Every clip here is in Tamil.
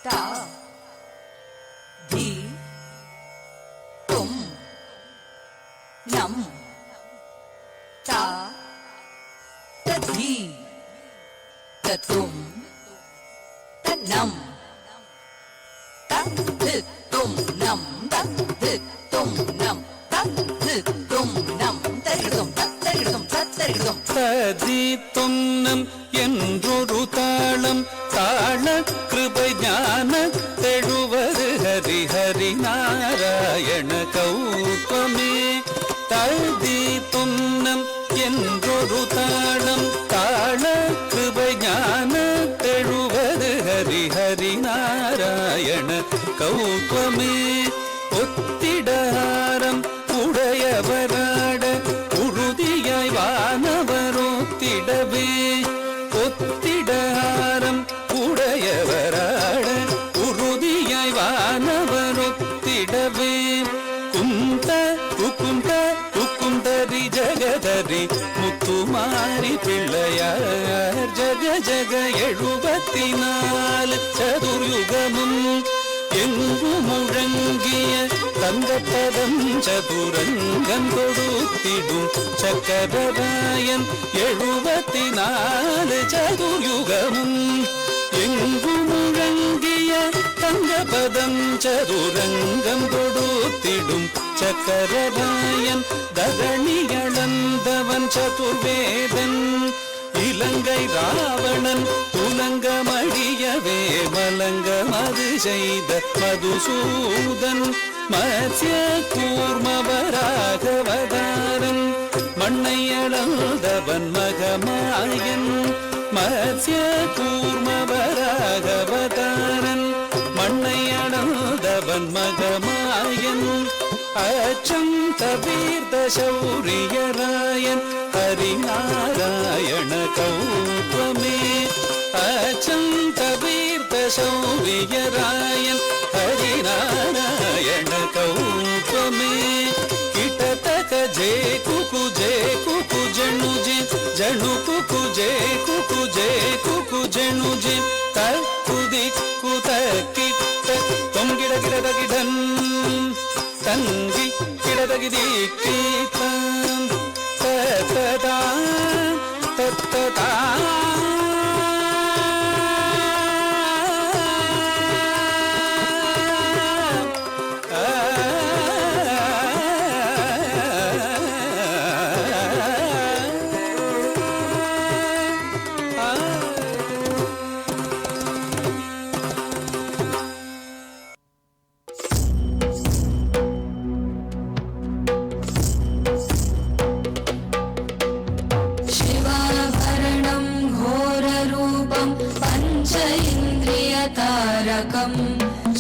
ता धी तुम नम ता तधी तुम तन्नम तुम नम तुम नम तुम नम तरिगदुम तरिगदुम तदी तुम नम என்றொரு தாளம் தாள கிருபை ஞான தெழுவது ஹரி ஹரி நாராயண கௌதமே. ததி துன்னம் என்றொரு தாளம் தாள கிருபை ஞான தெழுவது ஹரி ஹரி நாராயண கௌதமே. ஒத்திடாரம் உடையவராட உறுதியாய் வானவரோத்திடவே. ஒத்திடாரம் உடையவராட உறுதியாய் வானவரொத்திடவே. குந்த குக்குந்த குக்குந்தரி ஜகதரி முத்துமாரி பிள்ளையார் ஜக ஜக 74 சதுர்யுகமும் எங்கு முழங்கிய தங்கப்பதம் சதுரங்கம் கொடுத்திடும் சக்கரராயன் 74 சதுர்யுகமும் எங்கு முழங்கிய தங்கப்பதம் சதுரங்கம் கொடுத்திடும் சக்கரராயன் தரணியளந்தவன் சதுர்வேதன். இலங்கை ராவணன் துலங்கமழியவே மலங்கம் அது செய்த மதுசூதன். மத்ய கூர்மவராகவதாரன் மண்ணை அளந்தவன் மகமாயன். மத்ய கூர்மவராகவதாரன் மண்ணை அளந்தவன் மகமாயன். அச்சம் தவிர்த்த சௌரியராயன் ஹரிநாராயண கௌதமே. அச்சம் தவிர்த்த சௌரியராயன் ஹரிநாராயண கௌதமே. கிட்டத்தக்க ஜே குக்கு ஜெணுஜி ஜணு குக்கு ஜெணுஜி தக்குதி குத கிட்ட தொங்கிட கிடதகிடன் தங்கி கிடதகிதி கீதம் தத்ததா தத்ததா. तारकं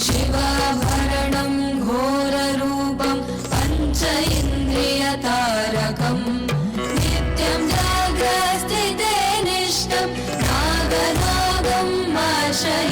शिवाभरणं घोररूपं पंच इन्द्रियतारकं नित्यं जाग्रस्थिते निष्ठं नागनागं आश्रये.